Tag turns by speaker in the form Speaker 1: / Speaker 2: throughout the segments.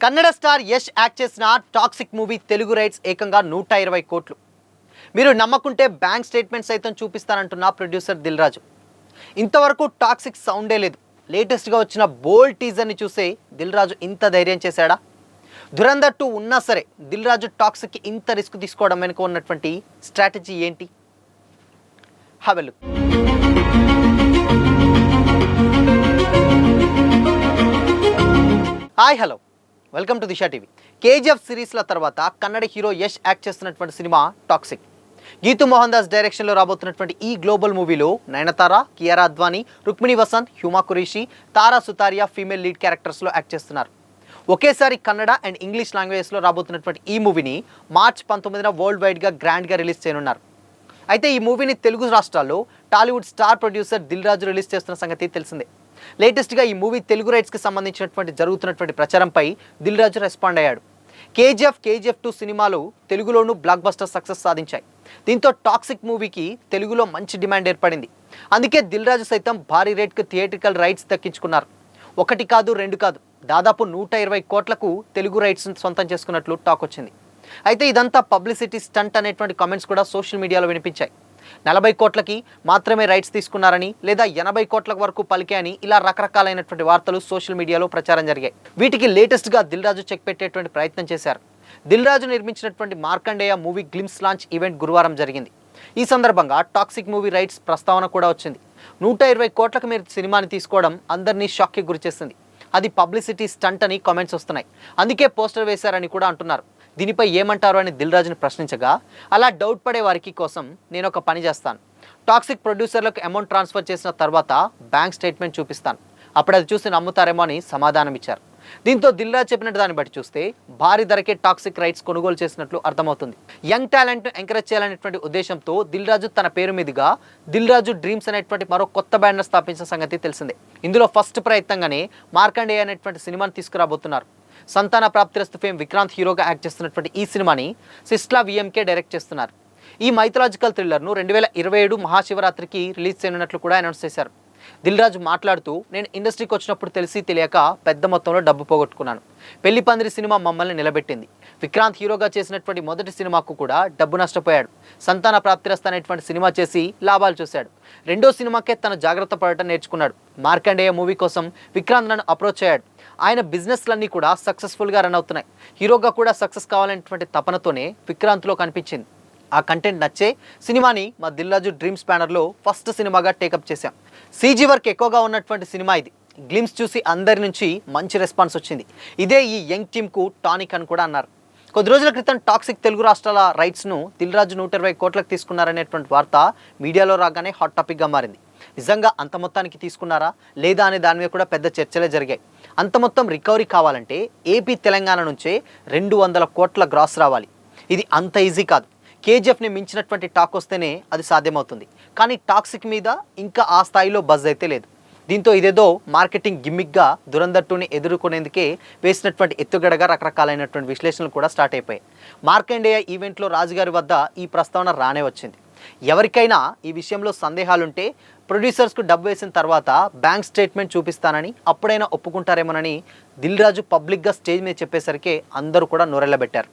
Speaker 1: Kannada star Yash act చేసిన toxic movie Telugu rights ఏకంగా 120 కోట్లు. మీరు నమ్మకుంటే బ్యాంక్ స్టేట్మెంట్ సైతం చూపిస్తానంటున్న ప్రొడ్యూసర్ దిల్ రాజు. ఇంతవరకు టాక్సిక్ సౌండే లేదు. లేటెస్ట్గా వచ్చిన బోల్డ్ టీజర్ని చూసే దిల్ రాజు ఇంత ధైర్యం చేశాడా? ధురంధర్ 2 ఉన్నా సరే దిల్ రాజు టాక్సిక్కి ఇంత రిస్క్ తీసుకోవడం వెనుక ఉన్నటువంటి స్ట్రాటజీ ఏంటి? Have a look. Hi hello, welcome to Disha TV. KGF సిరీస్ల తర్వాత కన్నడ హీరో యష్ యాక్ట్ చేస్తున్నటువంటి సినిమా టాక్సిక్. గీతూ మోహన్ దాస్ డైరెక్షన్లో రాబోతున్నటువంటి ఈ గ్లోబల్ మూవీలో నయనతార, కియారా అద్వానీ, రుక్మిణి వసంత్, హ్యూమా కురేషి, తారా సుతారియా ఫీమేల్ లీడ్ క్యారెక్టర్స్లో యాక్ట్ చేస్తున్నారు. ఒకేసారి కన్నడ అండ్ ఇంగ్లీష్ లాంగ్వేజ్లో రాబోతున్నటువంటి ఈ మూవీని మార్చ్ 19న వరల్డ్ వైడ్గా గ్రాండ్గా రిలీజ్ చేయనున్నారు. అయితే ఈ మూవీని తెలుగు రాష్ట్రాల్లో Tollywood star producer Dil Raju release చేస్తున్న సంగతి తెలిసిందే. లేటెస్ట్గా ఈ మూవీ తెలుగు రైట్స్కి సంబంధించినటువంటి జరుగుతున్నటువంటి ప్రచారంపై దిల్ రాజు రెస్పాండ్ అయ్యాడు. కేజీఎఫ్ 2 సినిమాలు తెలుగులోనూ బ్లాక్ బస్టర్ సక్సెస్ సాధించాయి. దీంతో టాక్సిక్ మూవీకి తెలుగులో మంచి డిమాండ్ ఏర్పడింది. అందుకే దిల్ రాజు సైతం భారీ రేట్కు థియేట్రికల్ రైట్స్ దక్కించుకున్నారు. 1 కాదు 2 కాదు, దాదాపు 120 కోట్లకు తెలుగు రైట్స్ సొంతం చేసుకున్నట్లు టాక్ వచ్చింది. అయితే ఇదంతా పబ్లిసిటీ స్టంట్ అనేటువంటి కామెంట్స్ కూడా సోషల్ మీడియాలో వినిపించాయి. 40 కోట్లకి మాత్రమే రైట్స్ తీసుకున్నారని, లేదా 80 కోట్ల వరకు పలికాయని, ఇలా రకరకాలైనటువంటి వార్తలు సోషల్ మీడియాలో ప్రచారం జరిగాయి. వీటికి లేటెస్ట్గా దిల్ రాజు చెక్ పెట్టేటువంటి ప్రయత్నం చేశారు. దిల్ రాజు నిర్మించినటువంటి Markandeya movie glimpse launch event గురువారం జరిగింది. ఈ సందర్భంగా టాక్సిక్ మూవీ రైట్స్ ప్రస్తావన కూడా వచ్చింది. 120 కోట్లకు మీరు సినిమాని తీసుకోవడం అందరినీ షాక్కి గురిచేస్తుంది. అది పబ్లిసిటీ స్టంట్ అని కామెంట్స్ వస్తున్నాయి. అందుకే పోస్టర్ వేశారని కూడా అంటున్నారు. దీనిపై ఏమంటారు అని దిల్ రాజుని ప్రశ్నించగా, అలా డౌట్ పడే వారికి కోసం నేను ఒక పని చేస్తాను. టాక్సిక్ ప్రొడ్యూసర్లకు అమౌంట్ ట్రాన్స్ఫర్ చేసిన తర్వాత బ్యాంక్ స్టేట్మెంట్ చూపిస్తాను, అప్పుడు అది చూసి నమ్ముతారేమో అని సమాధానం ఇచ్చారు. దీంతో దిల్ రాజు చెప్పినట్టు దాన్ని బట్టి చూస్తే భారీ ధరకే టాక్సిక్ రైట్స్ కొనుగోలు చేసినట్లు అర్థమవుతుంది. యంగ్ టాలెంట్ను ఎంకరేజ్ చేయాలనేటువంటి ఉద్దేశంతో దిల్ రాజు తన పేరు మీదుగా దిల్ రాజు డ్రీమ్స్ అనేటువంటి మరో కొత్త బ్యానర్ స్థాపించిన సంగతి తెలిసిందే. ఇందులో ఫస్ట్ ప్రయత్నంగానే మార్కండేయ అనేటువంటి సినిమాని తీసుకురాబోతున్నారు. సంతాన ప్రాప్తిరస్తు ఫేమ్ విక్రాంత్ హీరోగా యాక్ట్ చేస్తున్నటువంటి ఈ సినిమాని సిస్లా విఎంకే డైరెక్ట్ చేస్తున్నారు. ఈ మైథలాజికల్ థ్రిల్లర్ను 2027 మహాశివరాత్రికి రిలీజ్ చేయనున్నట్లు కూడా అనౌన్స్ చేశారు. దిల్ రాజు మాట్లాడుతూ, నేను ఇండస్ట్రీకి వచ్చినప్పుడు తెలిసి తెలియక పెద్ద మొత్తంలో డబ్బు పోగొట్టుకున్నాను. పెళ్లి పందిరి సినిమా మమ్మల్ని నిలబెట్టింది. విక్రాంత్ హీరోగా చేసినటువంటి మొదటి సినిమాకు కూడా డబ్బు నష్టపోయాడు. సంతాన ప్రాప్తిరస్తు అనేటువంటి సినిమా చేసి లాభాలు చూశాడు. రెండో సినిమాకే తను జాగ్రత్త పడటం నేర్చుకున్నాడు. మార్కండేయ మూవీ కోసం విక్రాంత్ నన్ను అప్రోచ్ అయ్యాడు. ఆయన బిజినెస్లన్నీ కూడా సక్సెస్ఫుల్గా రన్ అవుతున్నాయి. హీరోగా కూడా సక్సెస్ కావాలనేటువంటి తపనతోనే విక్రాంత్లో కనిపించింది. ఆ కంటెంట్ నచ్చే సినిమాని మా దిల్ రాజు డ్రీమ్స్ బ్యానర్లో ఫస్ట్ సినిమాగా టేకప్ చేశాం. సీజీ వర్క్ ఎక్కువగా ఉన్నటువంటి సినిమా ఇది. గ్లిమ్స్ చూసి అందరి నుంచి మంచి రెస్పాన్స్ వచ్చింది. ఇదే ఈ యంగ్ టీమ్కు టానిక్ అని కూడా అన్నారు. కొద్ది రోజుల క్రితం టాక్సిక్ తెలుగు రాష్ట్రాల రైట్స్ను దిల్ రాజు 120 కోట్లకు తీసుకున్నారనేటువంటి వార్త మీడియాలో రాగానే హాట్ టాపిక్గా మారింది. నిజంగా అంత మొత్తానికి తీసుకున్నారా లేదా అనే దాని మీద కూడా పెద్ద చర్చలే జరిగాయి. అంత మొత్తం రికవరీ కావాలంటే ఏపీ తెలంగాణ నుంచే 200 కోట్ల గ్రాస్ రావాలి. ఇది అంత ఈజీ కాదు. కేజీఎఫ్ని మించినటువంటి టాక్ వస్తేనే అది సాధ్యమవుతుంది. కానీ టాక్సిక్ మీద ఇంకా ఆ స్థాయిలో బజ్ అయితే లేదు. దీంతో ఇదేదో మార్కెటింగ్ గిమ్మిక్గా ధురంధర్ 2ని ఎదుర్కొనేందుకే వేసినటువంటి ఎత్తుగడగా రకరకాలైనటువంటి విశ్లేషణలు కూడా స్టార్ట్ అయిపోయాయి. మార్కండేయ ఈవెంట్లో రాజుగారి వద్ద ఈ ప్రస్తావన రానే వచ్చింది. ఎవరికైనా ఈ విషయంలో సందేహాలుంటే ప్రొడ్యూసర్స్కు డబ్బు వేసిన తర్వాత బ్యాంక్ స్టేట్మెంట్ చూపిస్తానని, అప్పుడైనా ఒప్పుకుంటారేమోనని దిల్ రాజు పబ్లిక్గా స్టేజ్ మీద చెప్పేసరికి అందరూ కూడా నోరెళ్ళబెట్టారు.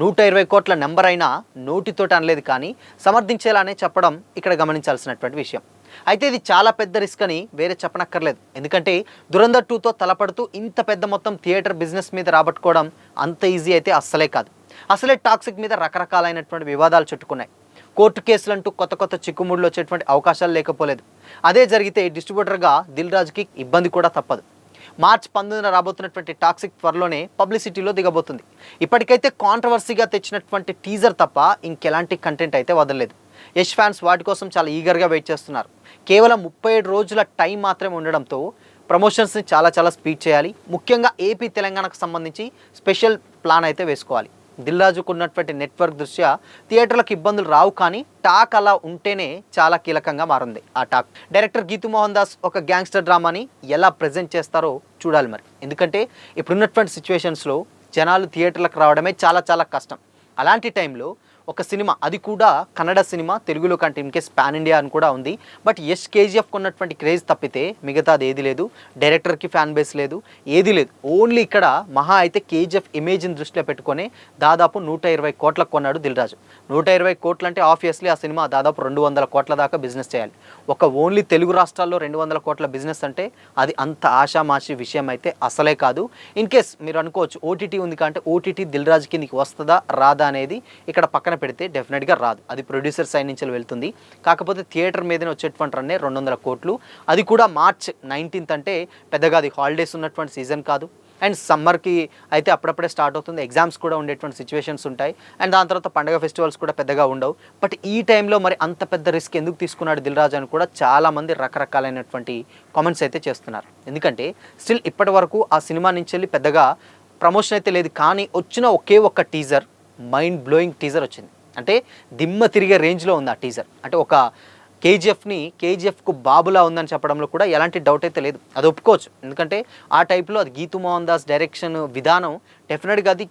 Speaker 1: 120 కోట్ల నెంబర్ అయినా నోటితోటి అనలేదు, కానీ సమర్థించేలానే చెప్పడం ఇక్కడ గమనించాల్సినటువంటి విషయం. అయితే ఇది చాలా పెద్ద రిస్క్ అని వేరే చెప్పనక్కర్లేదు. ఎందుకంటే ధురంధర్ 2తో తలపడుతూ ఇంత పెద్ద మొత్తం థియేటర్ బిజినెస్ మీద రాబట్టుకోవడం అంత ఈజీ అయితే అస్సలే కాదు. అసలే టాక్సిక్ మీద రకరకాలైనటువంటి వివాదాలు చుట్టుకున్నాయి. కోర్టు కేసులంటూ కొత్త చిక్కుముడులు వచ్చేటువంటి అవకాశాలు లేకపోలేదు. అదే జరిగితే డిస్ట్రిబ్యూటర్గా దిల్ రాజుకి ఇబ్బంది కూడా తప్పదు. మార్చ్ 19న రాబోతున్నటువంటి టాక్సిక్ త్వరలోనే పబ్లిసిటీలో దిగబోతుంది. ఇప్పటికైతే కాంట్రవర్సీగా తెచ్చినటువంటి టీజర్ తప్ప ఇంకెలాంటి కంటెంట్ అయితే వదలలేదు. యష్ ఫ్యాన్స్ వాటి కోసం చాలా ఈగర్గా వెయిట్ చేస్తున్నారు. కేవలం 37 రోజుల టైం మాత్రమే ఉండడంతో ప్రమోషన్స్ని చాలా స్పీడ్ చేయాలి. ముఖ్యంగా ఏపీ తెలంగాణకు సంబంధించి స్పెషల్ ప్లాన్ అయితే వేసుకోవాలి. దిల్ రాజుకు ఉన్నటువంటి నెట్వర్క్ దృష్ట్యా థియేటర్లకు ఇబ్బందులు రావు, కానీ టాక్ అలా ఉంటేనే చాలా కీలకంగా మారింది. ఆ టాక్ డైరెక్టర్ గీతూ మోహన్ దాస్ ఒక గ్యాంగ్స్టర్ డ్రామాని ఎలా ప్రజెంట్ చేస్తారో చూడాలి మరి. ఎందుకంటే ఇప్పుడున్నటువంటి సిచ్యువేషన్స్లో జనాలు థియేటర్లకు రావడమే చాలా కష్టం. అలాంటి టైంలో ఒక సినిమా, అది కూడా కన్నడ సినిమా, తెలుగులో కంటే ఇన్కేస్ పాన్ ఇండియా అని కూడా ఉంది. బట్ యష్ కేజీఎఫ్ ఉన్నటువంటి క్రేజ్ తప్పితే మిగతాది ఏది లేదు. డైరెక్టర్కి ఫ్యాన్ బేస్ లేదు, ఏది లేదు. ఓన్లీ ఇక్కడ మహా అయితే కేజీఎఫ్ ఇమేజ్ని దృష్టిలో పెట్టుకొని దాదాపు 120 కోట్లకు కొన్నాడు దిల్ రాజు. 120 కోట్లు అంటే ఆబ్వియస్లీ ఆ సినిమా దాదాపు 200 కోట్ల దాకా బిజినెస్ చేయాలి. ఒక ఓన్లీ తెలుగు రాష్ట్రాల్లో 200 కోట్ల బిజినెస్ అంటే అది అంత ఆషామాషి విషయం అయితే అసలే కాదు. ఇన్కేస్ మీరు అనుకోవచ్చు ఓటీటీ ఉంది కాబట్టి ఓటీటీ దిల్ రాజు కిందికి వస్తుందా రాదా అనేది ఇక్కడ పక్కన పెడితే డెఫినెట్గా రాదు. అది ప్రొడ్యూసర్ సైడ్ నుంచి వెళ్తుంది. కాకపోతే థియేటర్ మీదనే వచ్చేటువంటి రన్నే 200 కోట్లు. అది కూడా March 19th అంటే పెద్దగా అది హాలిడేస్ ఉన్నటువంటి సీజన్ కాదు. అండ్ సమ్మర్కి అయితే అప్పుడప్పుడే స్టార్ట్ అవుతుంది, ఎగ్జామ్స్ కూడా ఉండేటువంటి సిచ్యువేషన్స్ ఉంటాయి. అండ్ దాని తర్వాత పండగ ఫెస్టివల్స్ కూడా పెద్దగా ఉండవు. బట్ ఈ టైంలో మరి అంత పెద్ద రిస్క్ ఎందుకు తీసుకున్నాడు దిల్ రాజు అని కూడా చాలామంది రకరకాలైనటువంటి కామెంట్స్ అయితే చేస్తున్నారు. ఎందుకంటే స్టిల్ ఇప్పటి వరకు ఆ సినిమా నుంచి వెళ్ళి పెద్దగా ప్రమోషన్ అయితే లేదు. కానీ వచ్చిన ఒకే ఒక్క టీజర్, మైండ్ బ్లోయింగ్ టీజర్ వచ్చింది. అంటే దిమ్మ తిరిగే రేంజ్లో ఉంది ఆ టీజర్. అంటే ఒక కేజీఎఫ్కు బాబులా ఉందని చెప్పడంలో కూడా ఎలాంటి డౌట్ అయితే లేదు, అది ఒప్పుకోవచ్చు. ఎందుకంటే ఆ టైప్లో అది గీతు మోహన్ దాస్ డైరెక్షన్ విధానం డెఫినెట్గా అది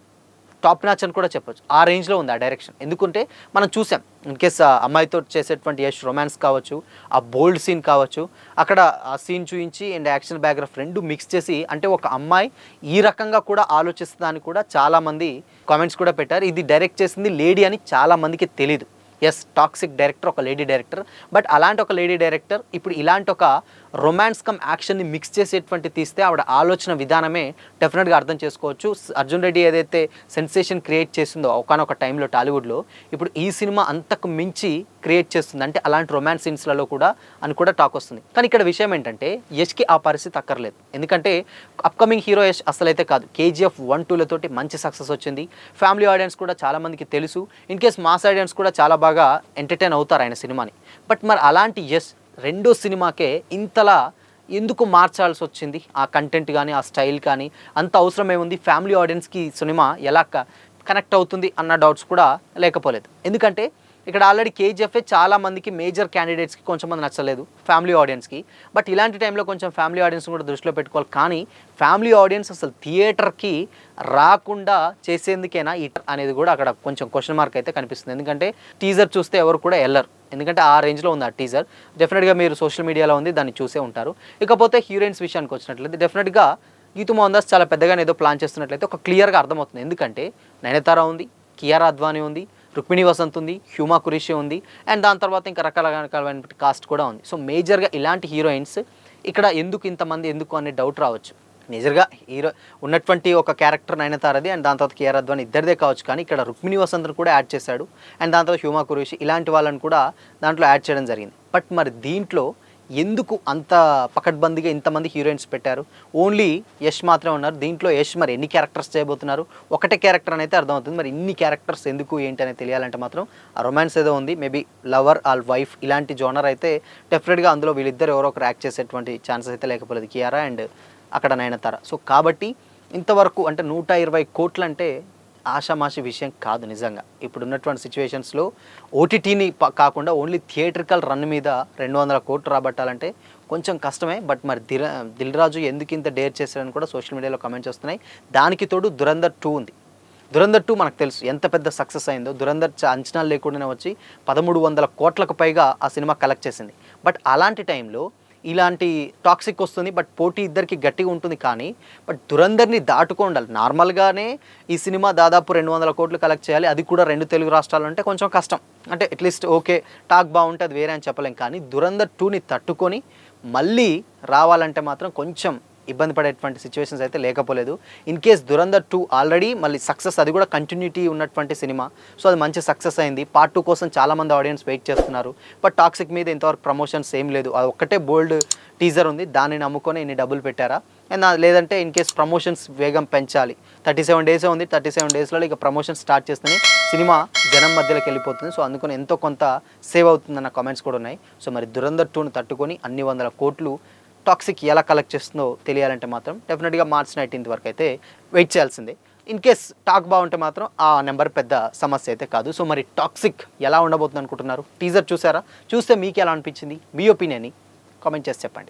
Speaker 1: టాప్ మ్యాచ్ అని కూడా చెప్పొచ్చు. ఆ రేంజ్లో ఉంది ఆ డైరెక్షన్. ఎందుకంటే మనం చూసాం ఇన్కేస్ అమ్మాయితో చేసేటువంటి యష్ రొమాన్స్ కావచ్చు, ఆ బోల్డ్ సీన్ కావచ్చు, అక్కడ ఆ సీన్ చూపించి అండ్ యాక్షన్ బ్యాక్గ్రౌండ్ రెండు మిక్స్ చేసి, అంటే ఒక అమ్మాయి ఈ రకంగా కూడా ఆలోచిస్తుందని కూడా చాలామంది కామెంట్స్ కూడా పెట్టారు. ఇది డైరెక్ట్ చేసింది లేడీ అని చాలామందికి తెలీదు. ఎస్, టాక్సిక్ డైరెక్టర్ ఒక లేడీ డైరెక్టర్. బట్ అలాంటి ఒక లేడీ డైరెక్టర్ ఇప్పుడు ఇలాంటి ఒక రొమాన్స్ కమ్ యాక్షన్ని మిక్స్ చేసేటువంటి తీస్తే ఆవిడ ఆలోచన విధానమే డెఫినెట్గా అర్థం చేసుకోవచ్చు. అర్జున్ రెడ్డి ఏదైతే సెన్సేషన్ క్రియేట్ చేసిందో ఒకనొక టైంలో టాలీవుడ్లో, ఇప్పుడు ఈ సినిమా అంతకు మించి క్రియేట్ చేస్తుంది. అంటే అలాంటి రొమాన్స్ సీన్స్లలో కూడా అని కూడా టాక్ వస్తుంది. కానీ ఇక్కడ విషయం ఏంటంటే యష్కి ఆ పరిస్థితి అక్కర్లేదు. ఎందుకంటే అప్కమింగ్ హీరో యష్ అసలైతే కాదు. కేజీఎఫ్ 1-2లతోటి మంచి సక్సెస్ వచ్చింది. ఫ్యామిలీ ఆడియన్స్ కూడా చాలామందికి తెలుసు. ఇన్కేస్ మాస్ ఆడియన్స్ కూడా చాలా బాగా ఎంటర్టైన్ అవుతారు ఆయన సినిమాని. బట్ మరి అలాంటి యష్ రెండో సినిమాకే ఇంతలా ఎందుకు మార్చాల్సి వచ్చింది? ఆ కంటెంట్ కానీ ఆ స్టైల్ కానీ అంత అవసరం ఏముంది? ఫ్యామిలీ ఆడియన్స్కి సినిమా ఎలా కనెక్ట్ అవుతుంది అన్న డౌట్స్ కూడా లేకపోలేదు. ఎందుకంటే ఇక్కడ ఆల్రెడీ కేజీఎఫ్ఏ చాలామందికి మేజర్ క్యాండిడేట్స్కి కొంచెంమంది నచ్చలేదు, ఫ్యామిలీ ఆడియన్స్కి. బట్ ఇలాంటి టైంలో కొంచెం ఫ్యామిలీ ఆడియన్స్ కూడా దృష్టిలో పెట్టుకోవాలి. కానీ ఫ్యామిలీ ఆడియన్స్ అసలు థియేటర్కి రాకుండా చేసేందుకేనా ఈ అనేది కూడా అక్కడ కొంచెం క్వశ్చన్ మార్క్ అయితే కనిపిస్తుంది. ఎందుకంటే టీజర్ చూస్తే ఎవరు కూడా వెళ్ళరు. ఎందుకంటే ఆ రేంజ్లో ఉంది ఆ టీజర్. డెఫినెట్గా మీరు సోషల్ మీడియాలో ఉంది, దాన్ని చూసే ఉంటారు. ఇకపోతే హీరోయిన్స్ విషయానికి వచ్చినట్లయితే డెఫినెట్గా గీతు మోహన్ దాస్ చాలా పెద్దగా ఏదో ప్లాన్ చేస్తున్నట్లయితే ఒక క్లియర్గా అర్థమవుతుంది. ఎందుకంటే నయనతార ఉంది, కియారా అద్వానీ ఉంది, రుక్మిణి వసంత్ ఉంది, హ్యూమా కురేషి ఉంది, అండ్ దాని తర్వాత ఇంకా రకరకాలైన కాస్ట్ కూడా ఉంది. సో మేజర్గా ఇలాంటి హీరోయిన్స్ ఇక్కడ ఇంతమంది ఎందుకు అనే డౌట్ రావచ్చు. మేజర్గా హీరో ఉన్నటువంటి ఒక క్యారెక్టర్ నయనతారది, అండ్ దాని తర్వాత కియారా అద్వానీ ఇద్దరిదే కావచ్చు. కానీ ఇక్కడ రుక్మిణి వసంత్ను కూడా యాడ్ చేశాడు, అండ్ దాని తర్వాత హ్యూమా కురేషి, ఇలాంటి వాళ్ళని కూడా దాంట్లో యాడ్ చేయడం జరిగింది. బట్ మరి దీంట్లో ఎందుకు అంత పకడ్బందీగా ఇంతమంది హీరోయిన్స్ పెట్టారు? ఓన్లీ యష్ మాత్రమే ఉన్నారు. దీంట్లో యష్ మరి ఎన్ని క్యారెక్టర్స్ చేయబోతున్నారు? ఒకటే క్యారెక్టర్ అని అయితే అర్థమవుతుంది. మరి ఇన్ని క్యారెక్టర్స్ ఎందుకు ఏంటి అనేది తెలియాలంటే మాత్రం ఆ రొమాన్స్ ఏదో ఉంది, మేబీ లవర్ ఆర్ వైఫ్ ఇలాంటి జోనర్ అయితే డెఫినెట్గా అందులో వీళ్ళిద్దరు ఎవరో ఒకరు యాక్ట్ చేసేటువంటి ఛాన్సెస్ అయితే లేకపోలేదు, కియారా అండ్ అక్కడ నయనతార. సో కాబట్టి ఇంతవరకు అంటే 120 కోట్లు అంటే ఆషామాషి విషయం కాదు నిజంగా. ఇప్పుడు ఉన్నటువంటి సిచ్యువేషన్స్లో ఓటీటీని కాకుండా ఓన్లీ థియేట్రికల్ రన్ మీద 200 కోట్లు రాబట్టాలంటే కొంచెం కష్టమే. బట్ మరి దిల్ రాజు ఎందుకు ఇంత డేర్ చేశారని కూడా సోషల్ మీడియాలో కామెంట్స్ వస్తున్నాయి. దానికి తోడు దురంధర్ 2 ఉంది. దురంధర్ 2 మనకు తెలుసు ఎంత పెద్ద సక్సెస్ అయిందో. దురంధర్ అంచనాలు లేకుండానే వచ్చి 1300 కోట్లకు పైగా ఆ సినిమా కలెక్ట్ చేసింది. బట్ అలాంటి టైంలో ఇలాంటి టాక్సిక్ వస్తుంది. బట్ పోటీ ఇద్దరికి గట్టిగా ఉంటుంది. కానీ బట్ దురంధర్ని దాటుకో ఉండాలి. నార్మల్గానే ఈ సినిమా దాదాపు 200 కోట్లు కలెక్ట్ చేయాలి, అది కూడా 2 తెలుగు రాష్ట్రాలు అంటే కొంచెం కష్టం. అంటే అట్లీస్ట్ ఓకే టాక్ బాగుంటే అది వేరే అని చెప్పలేం. కానీ దురంధర్ 2ని తట్టుకొని మళ్ళీ రావాలంటే మాత్రం కొంచెం ఇబ్బంది పడేటువంటి సిచ్యువేషన్స్ అయితే లేకపోలేదు. ఇన్ కేస్ దురంధర్ 2 ఆల్రెడీ మళ్ళీ సక్సెస్, అది కూడా కంటిన్యూటీ ఉన్నటువంటి సినిమా. సో అది మంచి సక్సెస్ అయింది. పార్ట్ 2 కోసం చాలామంది ఆడియన్స్ వెయిట్ చేస్తున్నారు. బట్ టాక్సిక్ మీద ఇంతవరకు ప్రమోషన్స్ ఏం లేదు. అది ఒక్కటే బోల్డ్ టీజర్ ఉంది, దాన్ని నమ్ముకొని ఇన్ని డబ్బులు పెట్టారా? అండ్ లేదంటే ఇన్ కేస్ ప్రమోషన్స్ వేగం పెంచాలి. 37 డేసే ఉంది, 37 డేస్లో ఇక ప్రమోషన్ స్టార్ట్ చేస్తేనే సినిమా జనం మధ్యలోకి వెళ్ళిపోతుంది. సో అందుకని ఎంతో కొంత సేవ్ అవుతుందన్న కామెంట్స్ కూడా ఉన్నాయి. సో మరి దురంధర్ 2ను తట్టుకొని అన్ని 100 కోట్లు టాక్సిక్ ఎలా కలెక్ట్ చేస్తుందో తెలియాలంటే మాత్రం డెఫినెట్గా March 19th వరకు అయితే వెయిట్ చేయాల్సిందే. ఇన్ కేస్ టాక్ బాగుంటే మాత్రం ఆ నెంబర్ పెద్ద సమస్య అయితే కాదు. సో మరి టాక్సిక్ ఎలా ఉండబోతుంది అనుకుంటున్నారు? టీజర్ చూసారా? చూస్తే మీకు ఎలా అనిపించింది? మీ ఒపీనియన్ని కామెంట్ చేసి చెప్పండి.